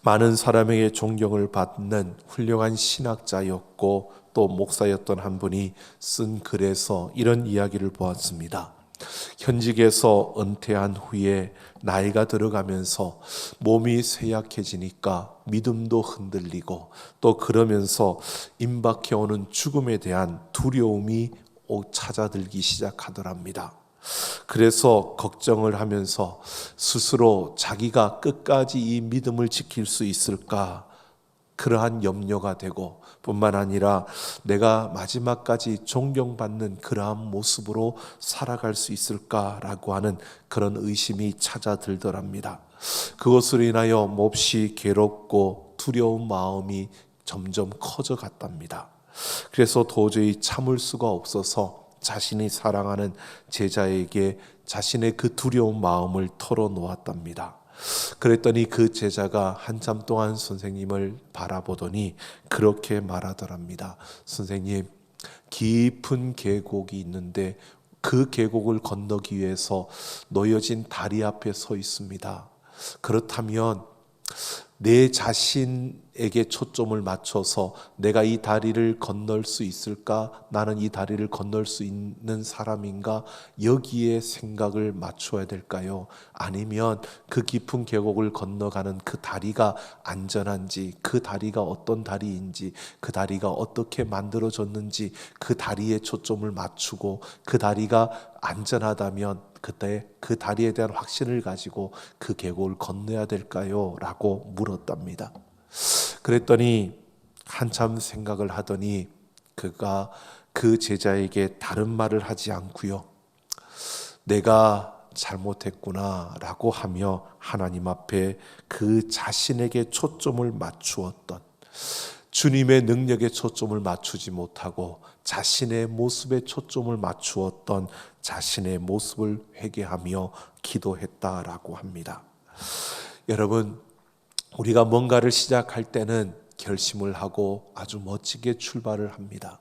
많은 사람에게 존경을 받는 훌륭한 신학자였고 또 목사였던 한 분이 쓴 글에서 이런 이야기를 보았습니다. 현직에서 은퇴한 후에 나이가 들어가면서 몸이 쇠약해지니까 믿음도 흔들리고 또 그러면서 임박해오는 죽음에 대한 두려움이 찾아들기 시작하더랍니다. 그래서 걱정을 하면서 스스로 자기가 끝까지 이 믿음을 지킬 수 있을까, 그러한 염려가 되고 뿐만 아니라 내가 마지막까지 존경받는 그러한 모습으로 살아갈 수 있을까라고 하는 그런 의심이 찾아들더랍니다. 그것으로 인하여 몹시 괴롭고 두려운 마음이 점점 커져갔답니다. 그래서 도저히 참을 수가 없어서 자신이 사랑하는 제자에게 자신의 그 두려운 마음을 털어놓았답니다. 그랬더니 그 제자가 한참 동안 선생님을 바라보더니 그렇게 말하더랍니다. 선생님, 깊은 계곡이 있는데 그 계곡을 건너기 위해서 놓여진 다리 앞에 서 있습니다. 그렇다면 내 자신에게 초점을 맞춰서 내가 이 다리를 건널 수 있을까? 나는 이 다리를 건널 수 있는 사람인가? 여기에 생각을 맞춰야 될까요? 아니면 그 깊은 계곡을 건너가는 그 다리가 안전한지, 그 다리가 어떤 다리인지, 그 다리가 어떻게 만들어졌는지 그 다리에 초점을 맞추고 그 다리가 안전하다면 그때 그 다리에 대한 확신을 가지고 그 계곡을 건너야 될까요? 라고 물었답니다. 그랬더니 한참 생각을 하더니 그가 그 제자에게 다른 말을 하지 않고요, 내가 잘못했구나 라고 하며 하나님 앞에 그 자신에게 초점을 맞추었던, 주님의 능력에 초점을 맞추지 못하고 자신의 모습에 초점을 맞추었던 자신의 모습을 회개하며 기도했다라고 합니다. 여러분, 우리가 뭔가를 시작할 때는 결심을 하고 아주 멋지게 출발을 합니다.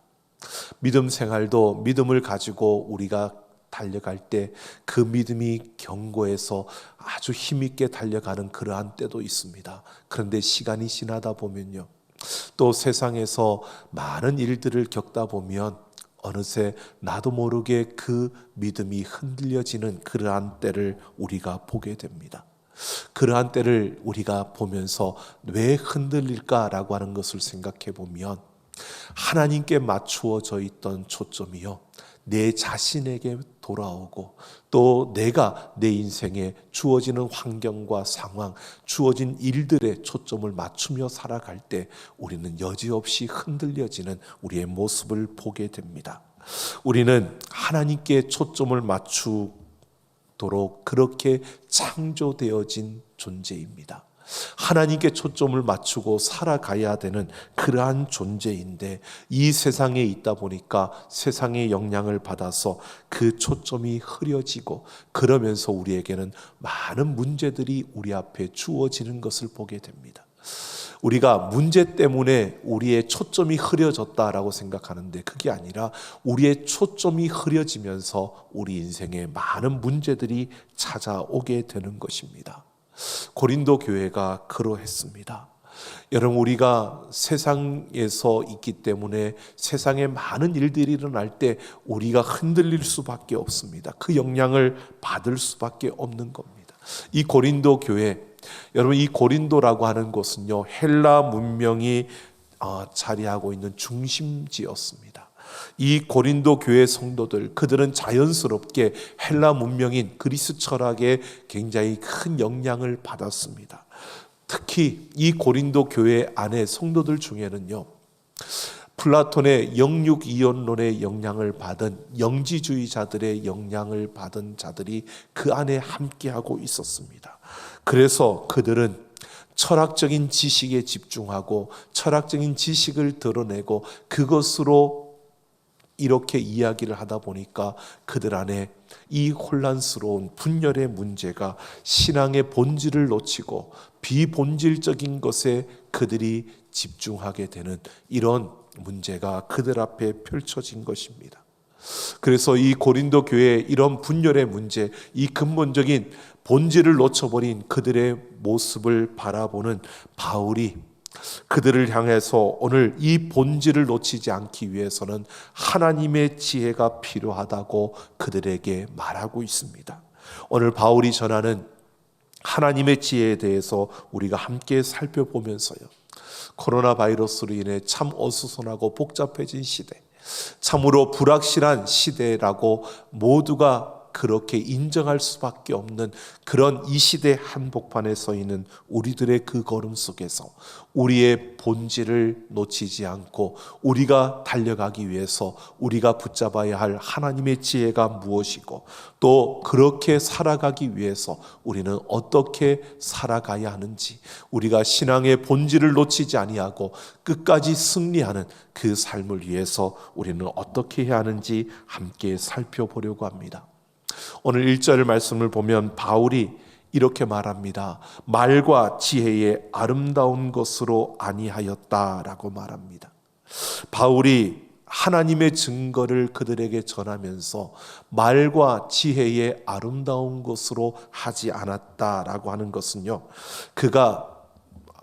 믿음 생활도 믿음을 가지고 우리가 달려갈 때 그 믿음이 견고해서 아주 힘있게 달려가는 그러한 때도 있습니다. 그런데 시간이 지나다 보면요, 또 세상에서 많은 일들을 겪다 보면 어느새 나도 모르게 그 믿음이 흔들려지는 그러한 때를 우리가 보게 됩니다. 그러한 때를 우리가 보면서 왜 흔들릴까라고 하는 것을 생각해 보면 하나님께 맞추어져 있던 초점이요, 내 자신에게 돌아오고 또 내가 내 인생에 주어지는 환경과 상황, 주어진 일들에 초점을 맞추며 살아갈 때 우리는 여지없이 흔들려지는 우리의 모습을 보게 됩니다. 우리는 하나님께 초점을 맞추도록 그렇게 창조되어진 존재입니다. 하나님께 초점을 맞추고 살아가야 되는 그러한 존재인데 이 세상에 있다 보니까 세상의 영향을 받아서 그 초점이 흐려지고 그러면서 우리에게는 많은 문제들이 우리 앞에 주어지는 것을 보게 됩니다. 우리가 문제 때문에 우리의 초점이 흐려졌다라고 생각하는데 그게 아니라 우리의 초점이 흐려지면서 우리 인생에 많은 문제들이 찾아오게 되는 것입니다. 고린도 교회가 그러했습니다. 여러분, 우리가 세상에서 있기 때문에 세상에 많은 일들이 일어날 때 우리가 흔들릴 수밖에 없습니다. 그 영향을 받을 수밖에 없는 겁니다. 이 고린도 교회, 여러분, 이 고린도라고 하는 곳은요, 헬라 문명이 자리하고 있는 중심지였습니다. 이 고린도 교회 성도들, 그들은 자연스럽게 헬라 문명인 그리스 철학에 굉장히 큰 영향을 받았습니다. 특히 이 고린도 교회 안에 성도들 중에는요, 플라톤의 영육이론론의 영향을 받은 영지주의자들의 영향을 받은 자들이 그 안에 함께하고 있었습니다. 그래서 그들은 철학적인 지식에 집중하고 철학적인 지식을 드러내고 그것으로 이렇게 이야기를 하다 보니까 그들 안에 이 혼란스러운 분열의 문제가 신앙의 본질을 놓치고 비본질적인 것에 그들이 집중하게 되는 이런 문제가 그들 앞에 펼쳐진 것입니다. 그래서 이 고린도 교회의 이런 분열의 문제, 이 근본적인 본질을 놓쳐버린 그들의 모습을 바라보는 바울이 그들을 향해서 오늘 이 본질을 놓치지 않기 위해서는 하나님의 지혜가 필요하다고 그들에게 말하고 있습니다. 오늘 바울이 전하는 하나님의 지혜에 대해서 우리가 함께 살펴보면서요, 코로나 바이러스로 인해 참 어수선하고 복잡해진 시대, 참으로 불확실한 시대라고 모두가 그렇게 인정할 수밖에 없는 그런 이 시대 한복판에 서 있는 우리들의 그 걸음 속에서 우리의 본질을 놓치지 않고 우리가 달려가기 위해서 우리가 붙잡아야 할 하나님의 지혜가 무엇이고, 또 그렇게 살아가기 위해서 우리는 어떻게 살아가야 하는지, 우리가 신앙의 본질을 놓치지 아니하고 끝까지 승리하는 그 삶을 위해서 우리는 어떻게 해야 하는지 함께 살펴보려고 합니다. 오늘 1절 말씀을 보면 바울이 이렇게 말합니다. 말과 지혜의 아름다운 것으로 아니하였다라고 말합니다. 바울이 하나님의 증거를 그들에게 전하면서 말과 지혜의 아름다운 것으로 하지 않았다라고 하는 것은요, 그가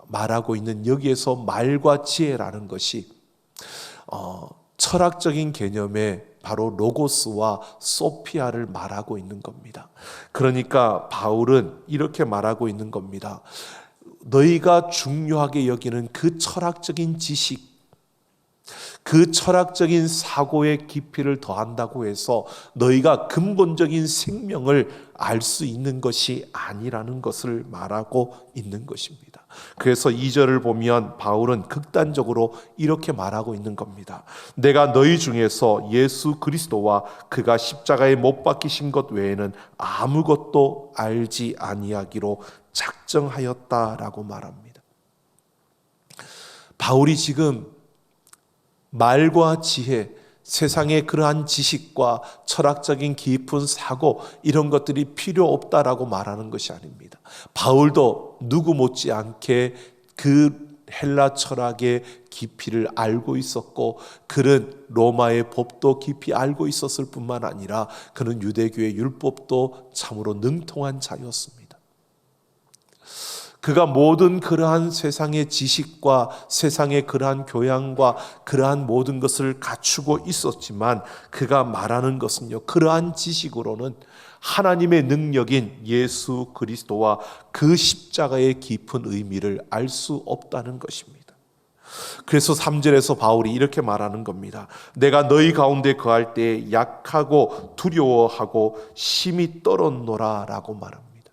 말하고 있는 여기에서 말과 지혜라는 것이 철학적인 개념의 바로 로고스와 소피아를 말하고 있는 겁니다. 그러니까 바울은 이렇게 말하고 있는 겁니다. 너희가 중요하게 여기는 그 철학적인 지식, 그 철학적인 사고의 깊이를 더한다고 해서 너희가 근본적인 생명을 알 수 있는 것이 아니라는 것을 말하고 있는 것입니다. 그래서 2절을 보면 바울은 극단적으로 이렇게 말하고 있는 겁니다. 내가 너희 중에서 예수 그리스도와 그가 십자가에 못 박히신 것 외에는 아무것도 알지 아니하기로 작정하였다라고 말합니다. 바울이 지금 말과 지혜, 세상의 그러한 지식과 철학적인 깊은 사고, 이런 것들이 필요 없다라고 말하는 것이 아닙니다. 바울도 누구 못지않게 그 헬라 철학의 깊이를 알고 있었고, 그는 로마의 법도 깊이 알고 있었을 뿐만 아니라 그는 유대교의 율법도 참으로 능통한 자였습니다. 그가 모든 그러한 세상의 지식과 세상의 그러한 교양과 그러한 모든 것을 갖추고 있었지만, 그가 말하는 것은요, 그러한 지식으로는 하나님의 능력인 예수 그리스도와 그 십자가의 깊은 의미를 알 수 없다는 것입니다. 그래서 3절에서 바울이 이렇게 말하는 겁니다. 내가 너희 가운데 거할 때 약하고 두려워하고 심히 떨었노라 라고 말합니다.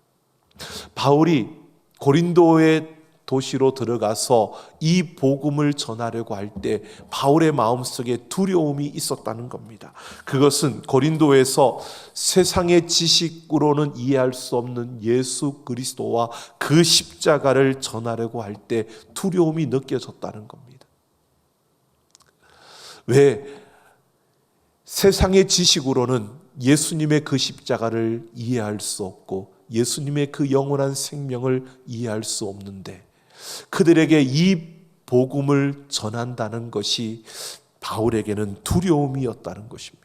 바울이 고린도의 도시로 들어가서 이 복음을 전하려고 할 때 바울의 마음속에 두려움이 있었다는 겁니다. 그것은 고린도에서 세상의 지식으로는 이해할 수 없는 예수 그리스도와 그 십자가를 전하려고 할 때 두려움이 느껴졌다는 겁니다. 왜? 세상의 지식으로는 예수님의 그 십자가를 이해할 수 없고 예수님의 그 영원한 생명을 이해할 수 없는데, 그들에게 이 복음을 전한다는 것이 바울에게는 두려움이었다는 것입니다.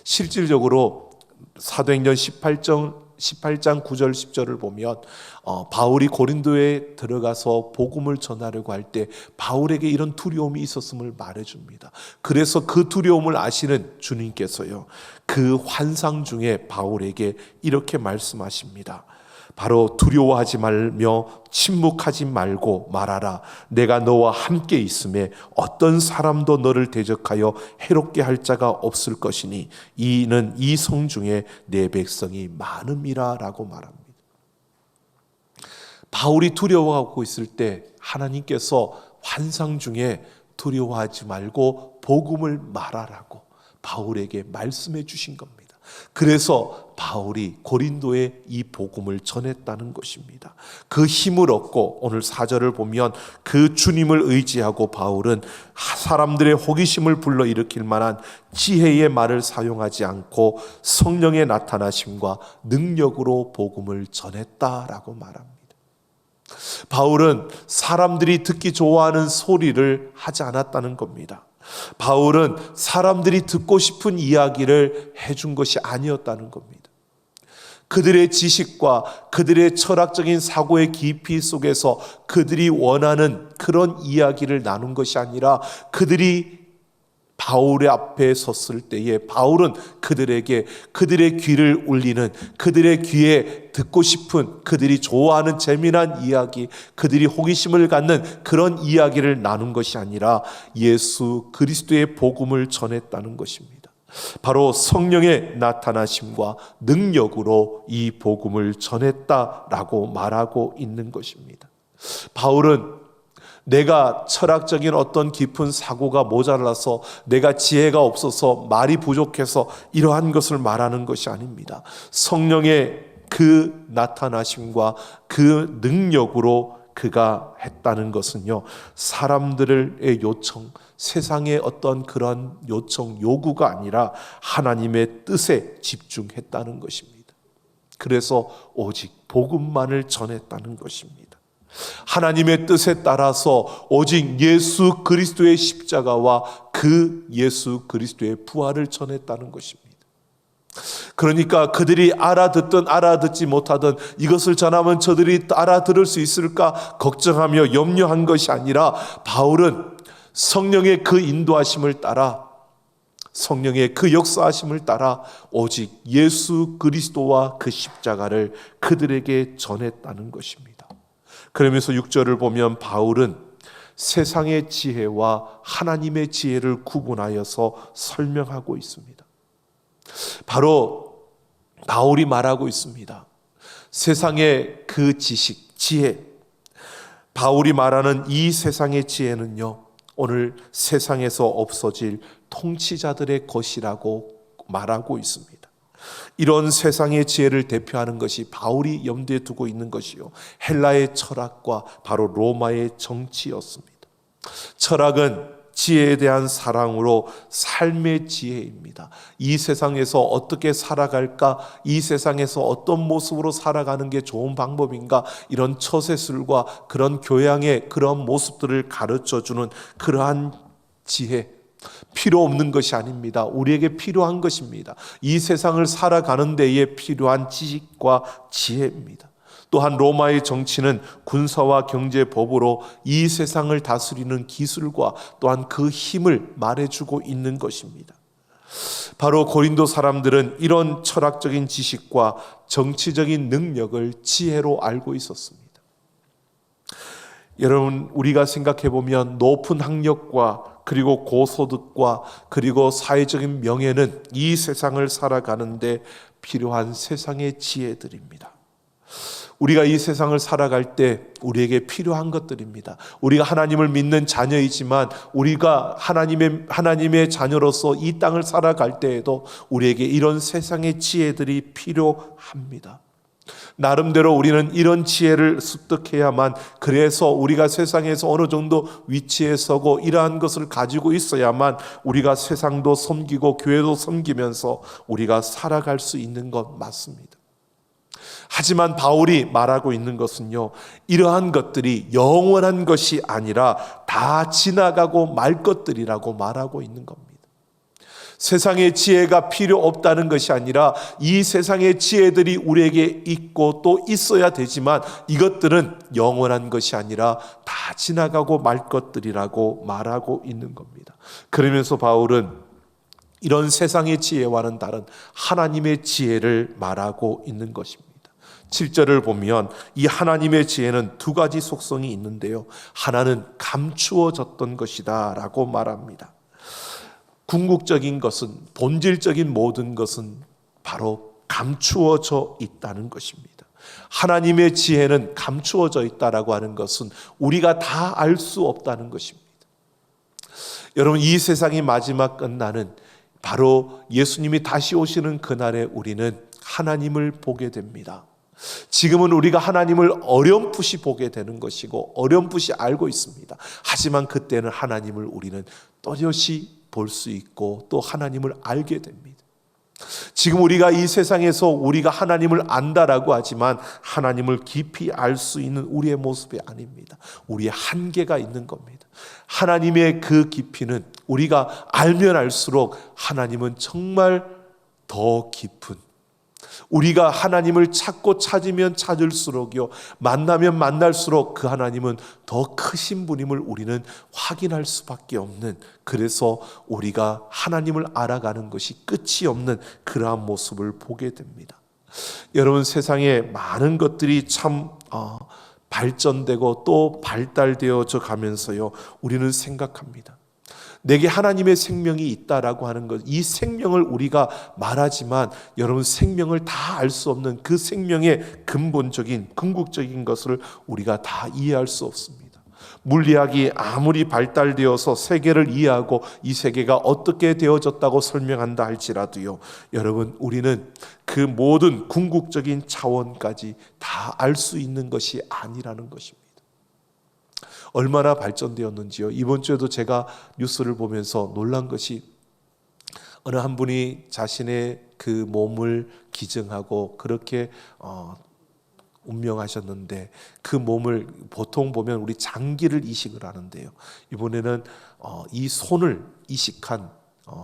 실질적으로 사도행전 18장 9절 10절을 보면 바울이 고린도에 들어가서 복음을 전하려고 할 때 바울에게 이런 두려움이 있었음을 말해줍니다. 그래서 그 두려움을 아시는 주님께서요, 그 환상 중에 바울에게 이렇게 말씀하십니다. 바로 두려워하지 말며 침묵하지 말고 말하라. 내가 너와 함께 있음에 어떤 사람도 너를 대적하여 해롭게 할 자가 없을 것이니 이는 이 성 중에 내 백성이 많음이라 라고 말합니다. 바울이 두려워하고 있을 때 하나님께서 환상 중에 두려워하지 말고 복음을 말하라고 바울에게 말씀해 주신 겁니다. 그래서 바울이 고린도에 이 복음을 전했다는 것입니다. 그 힘을 얻고 오늘 4절을 보면 그 주님을 의지하고 바울은 사람들의 호기심을 불러일으킬 만한 지혜의 말을 사용하지 않고 성령의 나타나심과 능력으로 복음을 전했다라고 말합니다. 바울은 사람들이 듣기 좋아하는 소리를 하지 않았다는 겁니다. 바울은 사람들이 듣고 싶은 이야기를 해준 것이 아니었다는 겁니다. 그들의 지식과 그들의 철학적인 사고의 깊이 속에서 그들이 원하는 그런 이야기를 나눈 것이 아니라, 그들이 바울의 앞에 섰을 때에 바울은 그들에게 그들의 귀를 울리는, 그들의 귀에 듣고 싶은, 그들이 좋아하는 재미난 이야기, 그들이 호기심을 갖는 그런 이야기를 나눈 것이 아니라 예수 그리스도의 복음을 전했다는 것입니다. 바로 성령의 나타나심과 능력으로 이 복음을 전했다라고 말하고 있는 것입니다. 바울은 내가 철학적인 어떤 깊은 사고가 모자라서, 내가 지혜가 없어서, 말이 부족해서 이러한 것을 말하는 것이 아닙니다. 성령의 그 나타나심과 그 능력으로 그가 했다는 것은요, 사람들의 요청, 세상의 어떤 그런 요청, 요구가 아니라 하나님의 뜻에 집중했다는 것입니다. 그래서 오직 복음만을 전했다는 것입니다. 하나님의 뜻에 따라서 오직 예수 그리스도의 십자가와 그 예수 그리스도의 부활을 전했다는 것입니다. 그러니까 그들이 알아듣든 알아듣지 못하든 이것을 전하면 저들이 알아들을 수 있을까 걱정하며 염려한 것이 아니라, 바울은 성령의 그 인도하심을 따라, 성령의 그 역사하심을 따라 오직 예수 그리스도와 그 십자가를 그들에게 전했다는 것입니다. 그러면서 6절을 보면 바울은 세상의 지혜와 하나님의 지혜를 구분하여서 설명하고 있습니다. 바로 바울이 말하고 있습니다. 세상의 그 지식, 지혜, 바울이 말하는 이 세상의 지혜는요, 오늘 세상에서 없어질 통치자들의 것이라고 말하고 있습니다. 이런 세상의 지혜를 대표하는 것이 바울이 염두에 두고 있는 것이요, 헬라의 철학과 바로 로마의 정치였습니다. 철학은 지혜에 대한 사랑으로 삶의 지혜입니다. 이 세상에서 어떻게 살아갈까? 이 세상에서 어떤 모습으로 살아가는 게 좋은 방법인가? 이런 처세술과 그런 교양의 그런 모습들을 가르쳐주는 그러한 지혜, 필요 없는 것이 아닙니다. 우리에게 필요한 것입니다. 이 세상을 살아가는 데에 필요한 지식과 지혜입니다. 또한 로마의 정치는 군사와 경제, 법으로 이 세상을 다스리는 기술과 또한 그 힘을 말해주고 있는 것입니다. 바로 고린도 사람들은 이런 철학적인 지식과 정치적인 능력을 지혜로 알고 있었습니다. 여러분, 우리가 생각해 보면 높은 학력과 그리고 고소득과 그리고 사회적인 명예는 이 세상을 살아가는데 필요한 세상의 지혜들입니다. 우리가 이 세상을 살아갈 때 우리에게 필요한 것들입니다. 우리가 하나님을 믿는 자녀이지만 우리가 하나님의 자녀로서 이 땅을 살아갈 때에도 우리에게 이런 세상의 지혜들이 필요합니다. 나름대로 우리는 이런 지혜를 습득해야만, 그래서 우리가 세상에서 어느 정도 위치에 서고 이러한 것을 가지고 있어야만 우리가 세상도 섬기고 교회도 섬기면서 우리가 살아갈 수 있는 것 맞습니다. 하지만 바울이 말하고 있는 것은요, 이러한 것들이 영원한 것이 아니라 다 지나가고 말 것들이라고 말하고 있는 겁니다. 세상의 지혜가 필요 없다는 것이 아니라 이 세상의 지혜들이 우리에게 있고 또 있어야 되지만 이것들은 영원한 것이 아니라 다 지나가고 말 것들이라고 말하고 있는 겁니다. 그러면서 바울은 이런 세상의 지혜와는 다른 하나님의 지혜를 말하고 있는 것입니다. 7절을 보면 이 하나님의 지혜는 두 가지 속성이 있는데요, 하나는 감추어졌던 것이다 라고 말합니다. 궁극적인 것은, 본질적인 모든 것은 바로 감추어져 있다는 것입니다. 하나님의 지혜는 감추어져 있다라고 하는 것은 우리가 다 알 수 없다는 것입니다. 여러분, 이 세상이 마지막 끝나는 바로 예수님이 다시 오시는 그날에 우리는 하나님을 보게 됩니다. 지금은 우리가 하나님을 어렴풋이 보게 되는 것이고 어렴풋이 알고 있습니다. 하지만 그때는 하나님을 우리는 또렷이 볼 수 있고 또 하나님을 알게 됩니다. 지금 우리가 이 세상에서 우리가 하나님을 안다라고 하지만 하나님을 깊이 알 수 있는 우리의 모습이 아닙니다. 우리의 한계가 있는 겁니다. 하나님의 그 깊이는 우리가 알면 알수록 하나님은 정말 더 깊은, 우리가 하나님을 찾고 찾으면 찾을수록요, 만나면 만날수록 그 하나님은 더 크신 분임을 우리는 확인할 수밖에 없는, 그래서 우리가 하나님을 알아가는 것이 끝이 없는 그러한 모습을 보게 됩니다. 여러분, 세상에 많은 것들이 참 발전되고 또 발달되어져 가면서요, 우리는 생각합니다. 내게 하나님의 생명이 있다라고 하는 것, 이 생명을 우리가 말하지만 여러분, 생명을 다 알 수 없는 그 생명의 근본적인 궁극적인 것을 우리가 다 이해할 수 없습니다. 물리학이 아무리 발달되어서 세계를 이해하고 이 세계가 어떻게 되어졌다고 설명한다 할지라도요, 여러분, 우리는 그 모든 궁극적인 차원까지 다 알 수 있는 것이 아니라는 것입니다. 얼마나 발전되었는지요. 이번 주에도 제가 뉴스를 보면서 놀란 것이, 어느 한 분이 자신의 그 몸을 기증하고 그렇게 운명하셨는데, 그 몸을 보통 보면 우리 장기를 이식을 하는데요, 이번에는 이 손을 이식한,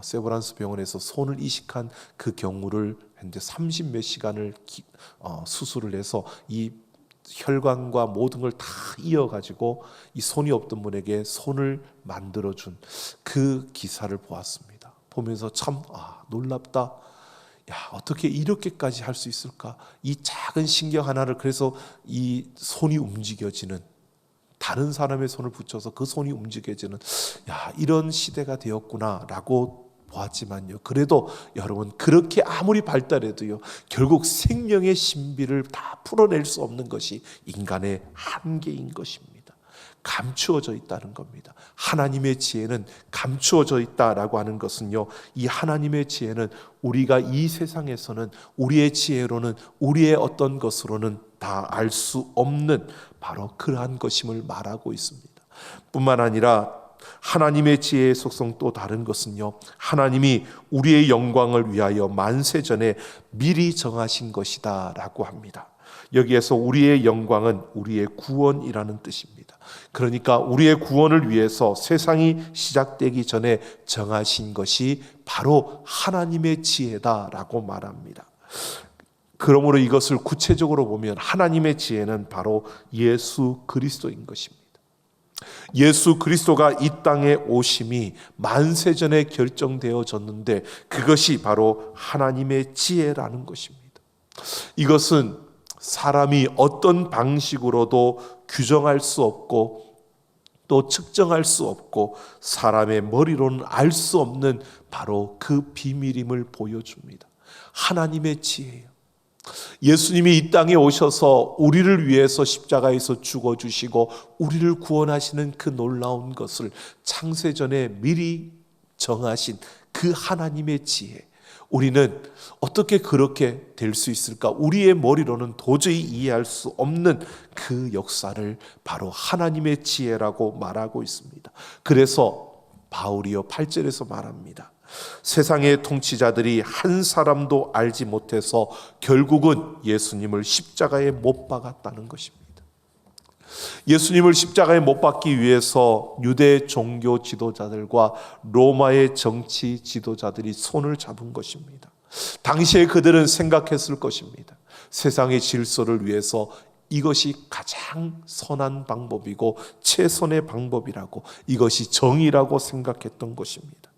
세브란스 병원에서 손을 이식한 그 경우를 했는데 30몇 시간을 수술을 해서 이 혈관과 모든 걸 다 이어가지고 이 손이 없던 분에게 손을 만들어준 그 기사를 보았습니다. 보면서 참 놀랍다. 야, 어떻게 이렇게까지 할 수 있을까? 이 작은 신경 하나를, 그래서 이 손이 움직여지는, 다른 사람의 손을 붙여서 그 손이 움직여지는, 야, 이런 시대가 되었구나라고 보았지만요, 그래도 여러분, 그렇게 아무리 발달해도요, 결국 생명의 신비를 다 풀어낼 수 없는 것이 인간의 한계인 것입니다. 감추어져 있다는 겁니다. 하나님의 지혜는 감추어져 있다라고 하는 것은요, 이 하나님의 지혜는 우리가 이 세상에서는 우리의 지혜로는, 우리의 어떤 것으로는 다 알 수 없는 바로 그러한 것임을 말하고 있습니다. 뿐만 아니라 하나님의 지혜의 속성 또 다른 것은요, 하나님이 우리의 영광을 위하여 만세전에 미리 정하신 것이다 라고 합니다. 여기에서 우리의 영광은 우리의 구원이라는 뜻입니다. 그러니까 우리의 구원을 위해서 세상이 시작되기 전에 정하신 것이 바로 하나님의 지혜다라고 말합니다. 그러므로 이것을 구체적으로 보면 하나님의 지혜는 바로 예수 그리스도인 것입니다. 예수 그리스도가 이 땅에 오심이 만세전에 결정되어졌는데, 그것이 바로 하나님의 지혜라는 것입니다. 이것은 사람이 어떤 방식으로도 규정할 수 없고 또 측정할 수 없고 사람의 머리로는 알 수 없는 바로 그 비밀임을 보여줍니다. 하나님의 지혜예요. 예수님이 이 땅에 오셔서 우리를 위해서 십자가에서 죽어주시고 우리를 구원하시는 그 놀라운 것을 창세전에 미리 정하신 그 하나님의 지혜, 우리는 어떻게 그렇게 될 수 있을까? 우리의 머리로는 도저히 이해할 수 없는 그 역사를 바로 하나님의 지혜라고 말하고 있습니다. 그래서 바울이요 8절에서 말합니다. 세상의 통치자들이 한 사람도 알지 못해서 결국은 예수님을 십자가에 못 박았다는 것입니다. 예수님을 십자가에 못 박기 위해서 유대 종교 지도자들과 로마의 정치 지도자들이 손을 잡은 것입니다. 당시에 그들은 생각했을 것입니다. 세상의 질서를 위해서 이것이 가장 선한 방법이고 최선의 방법이라고, 이것이 정의라고 생각했던 것입니다.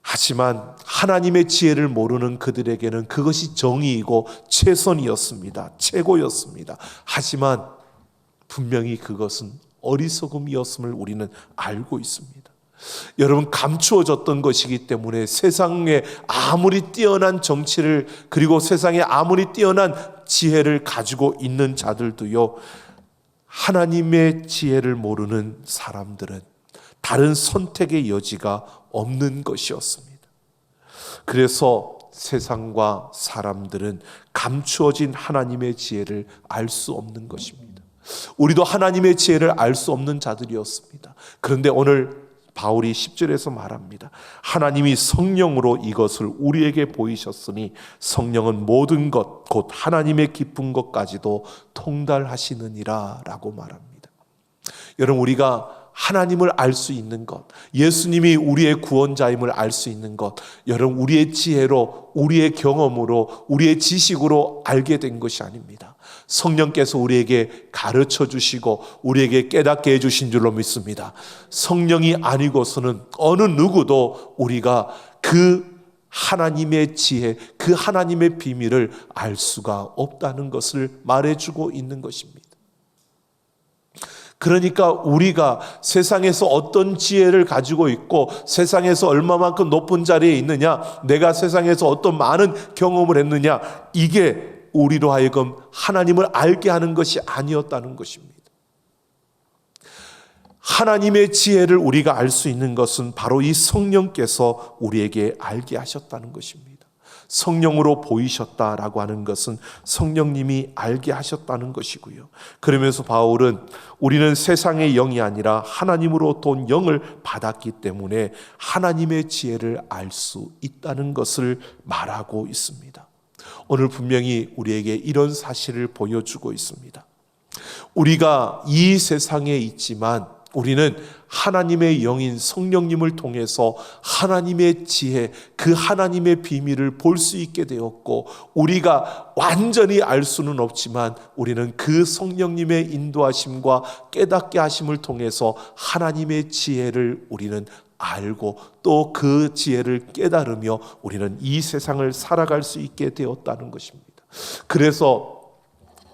하지만 하나님의 지혜를 모르는 그들에게는 그것이 정의이고 최선이었습니다. 최고였습니다. 하지만 분명히 그것은 어리석음이었음을 우리는 알고 있습니다. 여러분, 감추어졌던 것이기 때문에 세상에 아무리 뛰어난 정치를, 그리고 세상에 아무리 뛰어난 지혜를 가지고 있는 자들도요, 하나님의 지혜를 모르는 사람들은 다른 선택의 여지가 없는 것이었습니다. 그래서 세상과 사람들은 감추어진 하나님의 지혜를 알 수 없는 것입니다. 우리도 하나님의 지혜를 알 수 없는 자들이었습니다. 그런데 오늘 바울이 10절에서 말합니다. 하나님이 성령으로 이것을 우리에게 보이셨으니 성령은 모든 것 곧 하나님의 깊은 것까지도 통달하시느니라 라고 말합니다. 여러분, 우리가 하나님을 알 수 있는 것, 예수님이 우리의 구원자임을 알 수 있는 것, 여러분, 우리의 지혜로, 우리의 경험으로, 우리의 지식으로 알게 된 것이 아닙니다. 성령께서 우리에게 가르쳐 주시고 우리에게 깨닫게 해주신 줄로 믿습니다. 성령이 아니고서는 어느 누구도 우리가 그 하나님의 지혜, 그 하나님의 비밀을 알 수가 없다는 것을 말해주고 있는 것입니다. 그러니까 우리가 세상에서 어떤 지혜를 가지고 있고 세상에서 얼마만큼 높은 자리에 있느냐, 내가 세상에서 어떤 많은 경험을 했느냐, 이게 우리로 하여금 하나님을 알게 하는 것이 아니었다는 것입니다. 하나님의 지혜를 우리가 알 수 있는 것은 바로 이 성령께서 우리에게 알게 하셨다는 것입니다. 성령으로 보이셨다라고 하는 것은 성령님이 알게 하셨다는 것이고요. 그러면서 바울은 우리는 세상의 영이 아니라 하나님으로 돈 영을 받았기 때문에 하나님의 지혜를 알 수 있다는 것을 말하고 있습니다. 오늘 분명히 우리에게 이런 사실을 보여주고 있습니다. 우리가 이 세상에 있지만 우리는 하나님의 영인 성령님을 통해서 하나님의 지혜, 그 하나님의 비밀을 볼 수 있게 되었고, 우리가 완전히 알 수는 없지만 우리는 그 성령님의 인도하심과 깨닫게 하심을 통해서 하나님의 지혜를 우리는 알고 또 그 지혜를 깨달으며 우리는 이 세상을 살아갈 수 있게 되었다는 것입니다. 그래서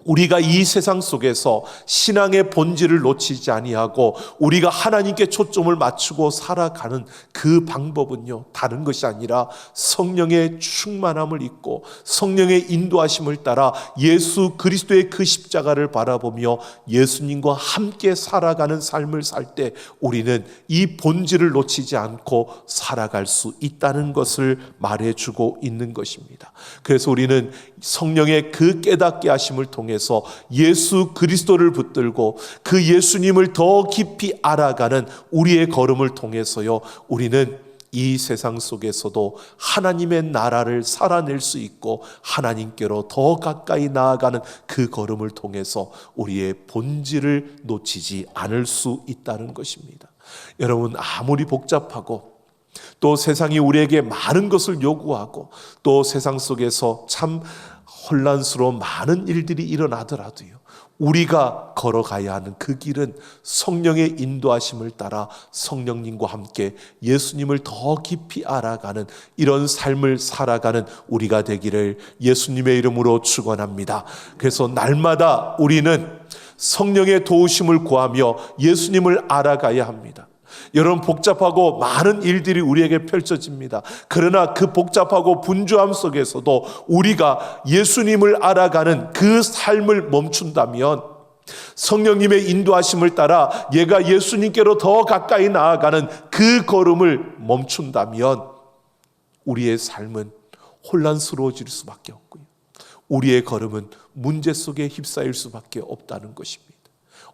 우리가 이 세상 속에서 신앙의 본질을 놓치지 아니하고 우리가 하나님께 초점을 맞추고 살아가는 그 방법은요, 다른 것이 아니라 성령의 충만함을 입고 성령의 인도하심을 따라 예수 그리스도의 그 십자가를 바라보며 예수님과 함께 살아가는 삶을 살 때 우리는 이 본질을 놓치지 않고 살아갈 수 있다는 것을 말해주고 있는 것입니다. 그래서 우리는 성령의 그 깨닫게 하심을 통해 예수 그리스도를 붙들고 그 예수님을 더 깊이 알아가는 우리의 걸음을 통해서요, 우리는 이 세상 속에서도 하나님의 나라를 살아낼 수 있고 하나님께로 더 가까이 나아가는 그 걸음을 통해서 우리의 본질을 놓치지 않을 수 있다는 것입니다. 여러분, 아무리 복잡하고 또 세상이 우리에게 많은 것을 요구하고 또 세상 속에서 참 혼란스러운 많은 일들이 일어나더라도요, 우리가 걸어가야 하는 그 길은 성령의 인도하심을 따라 성령님과 함께 예수님을 더 깊이 알아가는 이런 삶을 살아가는 우리가 되기를 예수님의 이름으로 축원합니다. 그래서 날마다 우리는 성령의 도우심을 구하며 예수님을 알아가야 합니다. 여러분, 복잡하고 많은 일들이 우리에게 펼쳐집니다. 그러나 그 복잡하고 분주함 속에서도 우리가 예수님을 알아가는 그 삶을 멈춘다면, 성령님의 인도하심을 따라 얘가 예수님께로 더 가까이 나아가는 그 걸음을 멈춘다면 우리의 삶은 혼란스러워질 수밖에 없고요, 우리의 걸음은 문제 속에 휩싸일 수밖에 없다는 것입니다.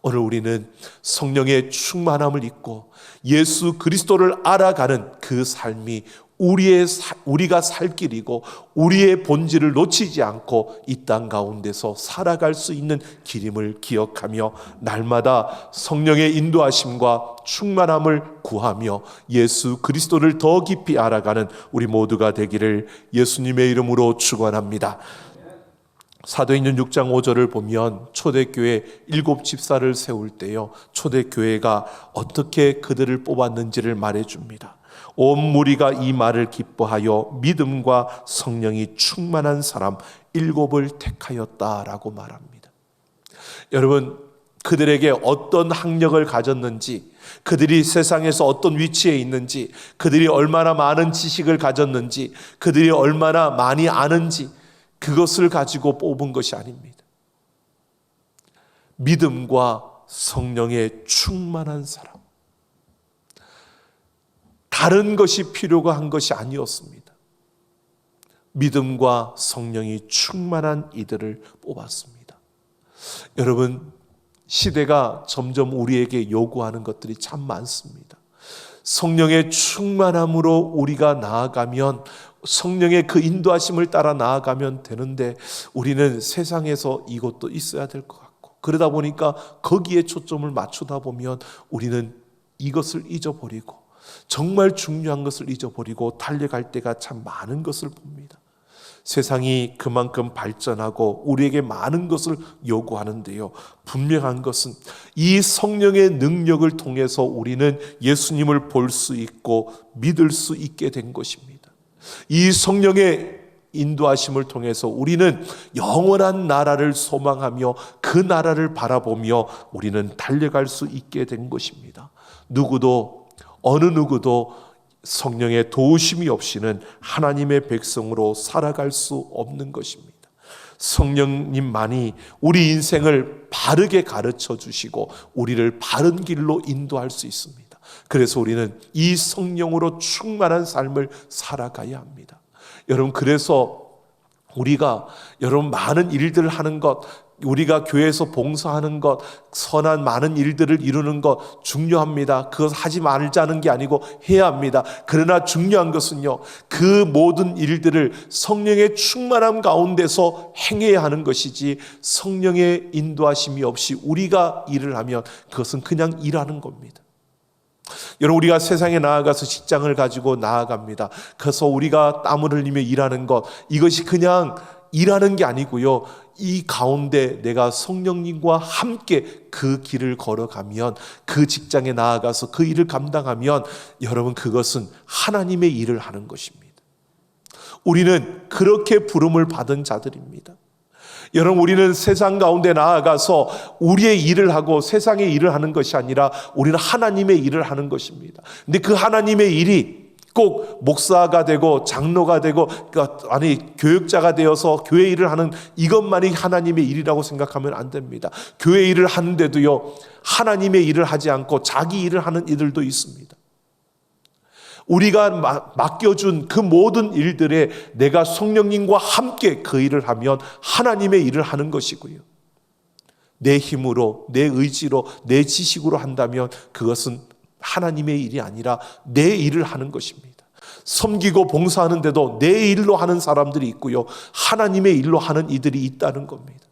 오늘 우리는 성령의 충만함을 입고 예수 그리스도를 알아가는 그 삶이 우리가 살 길이고 우리의 본질을 놓치지 않고 이 땅 가운데서 살아갈 수 있는 길임을 기억하며 날마다 성령의 인도하심과 충만함을 구하며 예수 그리스도를 더 깊이 알아가는 우리 모두가 되기를 예수님의 이름으로 축원합니다. 사도행전 6장 5절을 보면 초대교회 7집사를 세울 때요, 초대교회가 어떻게 그들을 뽑았는지를 말해줍니다. 온 무리가 이 말을 기뻐하여 믿음과 성령이 충만한 사람 7을 택하였다라고 말합니다. 여러분, 그들에게 어떤 학력을 가졌는지, 그들이 세상에서 어떤 위치에 있는지, 그들이 얼마나 많은 지식을 가졌는지, 그들이 얼마나 많이 아는지, 그것을 가지고 뽑은 것이 아닙니다. 믿음과 성령의 충만한 사람, 다른 것이 필요가 한 것이 아니었습니다. 믿음과 성령이 충만한 이들을 뽑았습니다. 여러분, 시대가 점점 우리에게 요구하는 것들이 참 많습니다. 성령의 충만함으로 우리가 나아가면, 성령의 그 인도하심을 따라 나아가면 되는데, 우리는 세상에서 이것도 있어야 될 것 같고, 그러다 보니까 거기에 초점을 맞추다 보면 우리는 이것을 잊어버리고, 정말 중요한 것을 잊어버리고 달려갈 때가 참 많은 것을 봅니다. 세상이 그만큼 발전하고 우리에게 많은 것을 요구하는데요, 분명한 것은 이 성령의 능력을 통해서 우리는 예수님을 볼 수 있고 믿을 수 있게 된 것입니다. 이 성령의 인도하심을 통해서 우리는 영원한 나라를 소망하며 그 나라를 바라보며 우리는 달려갈 수 있게 된 것입니다. 누구도, 어느 누구도 성령의 도우심이 없이는 하나님의 백성으로 살아갈 수 없는 것입니다. 성령님만이 우리 인생을 바르게 가르쳐 주시고 우리를 바른 길로 인도할 수 있습니다. 그래서 우리는 이 성령으로 충만한 삶을 살아가야 합니다. 여러분, 그래서 우리가 여러분 많은 일들을 하는 것, 우리가 교회에서 봉사하는 것, 선한 많은 일들을 이루는 것 중요합니다. 그것 하지 말자는 게 아니고 해야 합니다. 그러나 중요한 것은요, 그 모든 일들을 성령의 충만함 가운데서 행해야 하는 것이지, 성령의 인도하심이 없이 우리가 일을 하면 그것은 그냥 일하는 겁니다. 여러분, 우리가 세상에 나아가서 직장을 가지고 나아갑니다. 그래서 우리가 땀을 흘리며 일하는 것, 이것이 그냥 일하는 게 아니고요, 이 가운데 내가 성령님과 함께 그 길을 걸어가면, 그 직장에 나아가서 그 일을 감당하면 여러분, 그것은 하나님의 일을 하는 것입니다. 우리는 그렇게 부름을 받은 자들입니다. 여러분, 우리는 세상 가운데 나아가서 우리의 일을 하고 세상의 일을 하는 것이 아니라 우리는 하나님의 일을 하는 것입니다. 근데 그 하나님의 일이 꼭 목사가 되고 장로가 되고, 아니 교육자가 되어서 교회 일을 하는 이것만이 하나님의 일이라고 생각하면 안 됩니다. 교회 일을 하는데도요, 하나님의 일을 하지 않고 자기 일을 하는 이들도 있습니다. 우리가 맡겨준 그 모든 일들에 내가 성령님과 함께 그 일을 하면 하나님의 일을 하는 것이고요, 내 힘으로, 내 의지로, 내 지식으로 한다면 그것은 하나님의 일이 아니라 내 일을 하는 것입니다. 섬기고 봉사하는데도 내 일로 하는 사람들이 있고요, 하나님의 일로 하는 이들이 있다는 겁니다.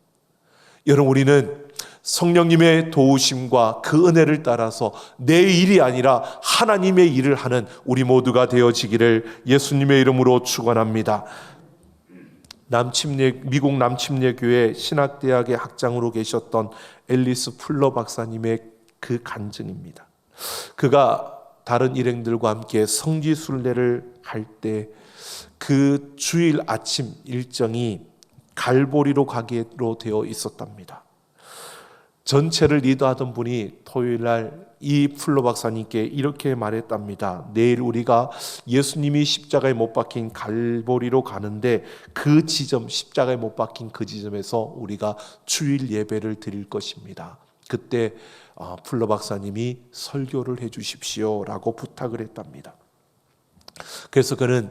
여러분, 우리는 성령님의 도우심과 그 은혜를 따라서 내 일이 아니라 하나님의 일을 하는 우리 모두가 되어지기를 예수님의 이름으로 축원합니다. 미국 남침례교회 신학대학의 학장으로 계셨던 앨리스 풀러 박사님의 그 간증입니다. 그가 다른 일행들과 함께 성지순례를 할 때 그 주일 아침 일정이 갈보리로 가기로 되어 있었답니다. 전체를 리더하던 분이 토요일 날 이 풀러 박사님께 이렇게 말했답니다. 내일 우리가 예수님이 십자가에 못 박힌 갈보리로 가는데 그 지점, 십자가에 못 박힌 그 지점에서 우리가 주일 예배를 드릴 것입니다. 그때 풀러 박사님이 설교를 해 주십시오 라고 부탁을 했답니다. 그래서 그는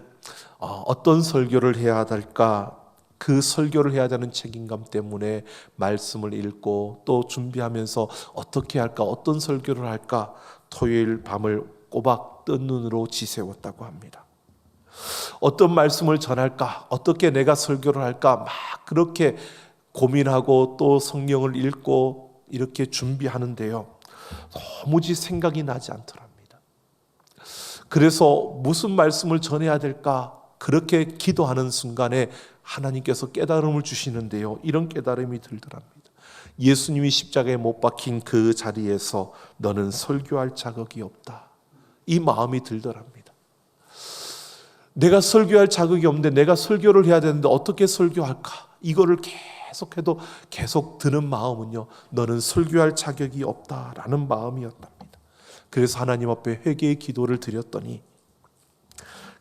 어떤 설교를 해야 할까, 그 설교를 해야 되는 책임감 때문에 말씀을 읽고 또 준비하면서 어떻게 할까, 어떤 설교를 할까 토요일 밤을 꼬박 뜬 눈으로 지새웠다고 합니다. 어떤 말씀을 전할까, 어떻게 내가 설교를 할까 막 그렇게 고민하고 또 성경을 읽고 이렇게 준비하는데요, 도무지 생각이 나지 않더랍니다. 그래서 무슨 말씀을 전해야 될까 그렇게 기도하는 순간에 하나님께서 깨달음을 주시는데요, 이런 깨달음이 들더랍니다. 예수님이 십자가에 못 박힌 그 자리에서 너는 설교할 자격이 없다, 이 마음이 들더랍니다. 내가 설교할 자격이 없는데 내가 설교를 해야 되는데 어떻게 설교할까, 이거를 계속해도 계속 드는 마음은요, 너는 설교할 자격이 없다라는 마음이었답니다. 그래서 하나님 앞에 회개의 기도를 드렸더니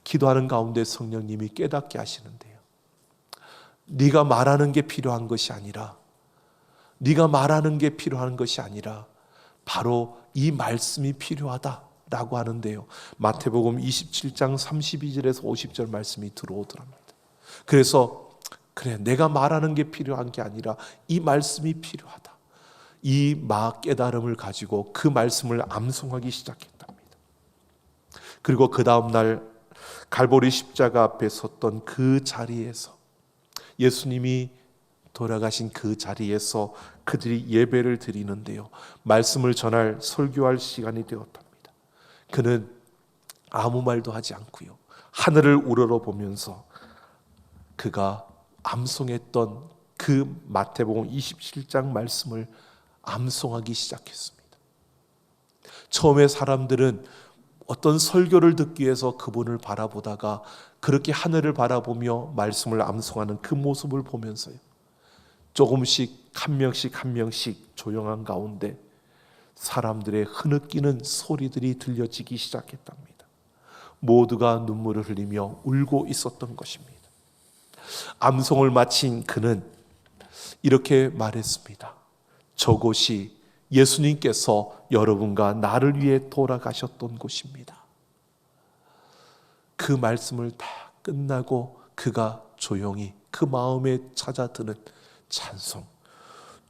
기도하는 가운데 성령님이 깨닫게 하시는데요, 네가 말하는 게 필요한 것이 아니라, 네가 말하는 게 필요한 것이 아니라 바로 이 말씀이 필요하다라고 하는데요, 마태복음 27장 32절에서 50절 말씀이 들어오더랍니다. 그래서 그래, 내가 말하는 게 필요한 게 아니라 이 말씀이 필요하다, 이 깨달음을 가지고 그 말씀을 암송하기 시작했답니다. 그리고 그 다음날 갈보리 십자가 앞에 섰던 그 자리에서, 예수님이 돌아가신 그 자리에서 그들이 예배를 드리는데요, 말씀을 전할, 설교할 시간이 되었답니다. 그는 아무 말도 하지 않고요, 하늘을 우러러보면서 그가 암송했던 그 마태복음 27장 말씀을 암송하기 시작했습니다. 처음에 사람들은 어떤 설교를 듣기 위해서 그분을 바라보다가 그렇게 하늘을 바라보며 말씀을 암송하는 그 모습을 보면서요, 조금씩 한 명씩 조용한 가운데 사람들의 흐느끼는 소리들이 들려지기 시작했답니다. 모두가 눈물을 흘리며 울고 있었던 것입니다. 암송을 마친 그는 이렇게 말했습니다. 저곳이 예수님께서 여러분과 나를 위해 돌아가셨던 곳입니다. 그 말씀을 다 끝나고 그가 조용히 그 마음에 찾아드는 찬송,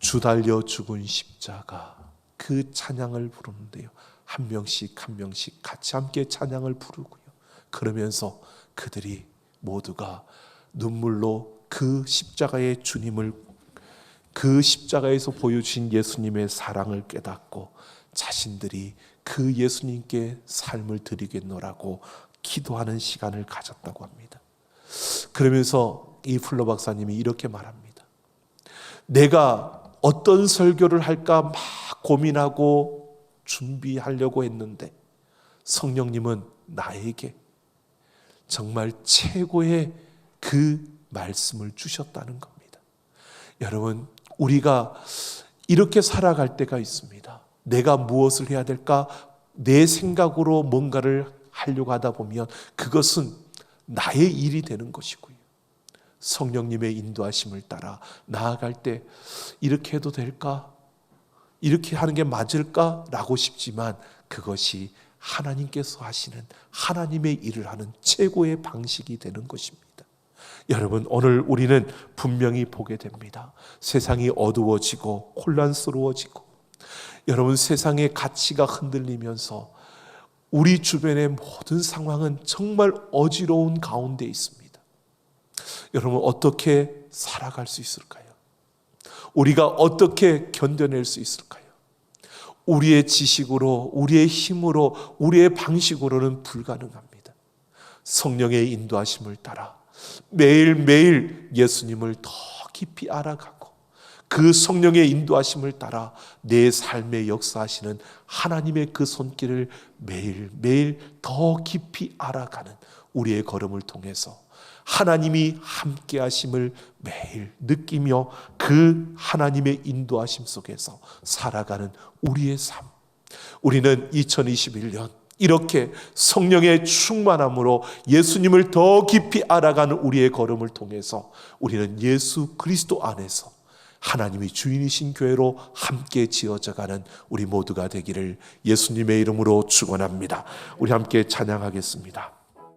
주 달려 죽은 십자가, 그 찬양을 부르는데요, 한 명씩 같이 함께 찬양을 부르고요, 그러면서 그들이 모두가 눈물로 그 십자가의 주님을, 그 십자가에서 보여주신 예수님의 사랑을 깨닫고 자신들이 그 예수님께 삶을 드리겠노라고 기도하는 시간을 가졌다고 합니다. 그러면서 이 플러 박사님이 이렇게 말합니다. 내가 어떤 설교를 할까 막 고민하고 준비하려고 했는데 성령님은 나에게 정말 최고의 그 말씀을 주셨다는 겁니다. 여러분, 우리가 이렇게 살아갈 때가 있습니다. 내가 무엇을 해야 될까? 내 생각으로 뭔가를 하려고 하다 보면 그것은 나의 일이 되는 것이고요, 성령님의 인도하심을 따라 나아갈 때 이렇게 해도 될까? 이렇게 하는 게 맞을까? 라고 싶지만 그것이 하나님께서 하시는, 하나님의 일을 하는 최고의 방식이 되는 것입니다. 여러분, 오늘 우리는 분명히 보게 됩니다. 세상이 어두워지고 혼란스러워지고, 여러분, 세상의 가치가 흔들리면서 우리 주변의 모든 상황은 정말 어지러운 가운데 있습니다. 여러분, 어떻게 살아갈 수 있을까요? 우리가 어떻게 견뎌낼 수 있을까요? 우리의 지식으로, 우리의 힘으로, 우리의 방식으로는 불가능합니다. 성령의 인도하심을 따라 매일매일 예수님을 더 깊이 알아가고 그 성령의 인도하심을 따라 내 삶에 역사하시는 하나님의 그 손길을 매일매일 더 깊이 알아가는 우리의 걸음을 통해서 하나님이 함께 하심을 매일 느끼며 그 하나님의 인도하심 속에서 살아가는 우리의 삶, 우리는 2021년 이렇게 성령의 충만함으로 예수님을 더 깊이 알아가는 우리의 걸음을 통해서 우리는 예수 그리스도 안에서 하나님이 주인이신 교회로 함께 지어져가는 우리 모두가 되기를 예수님의 이름으로 축원합니다. 우리 함께 찬양하겠습니다.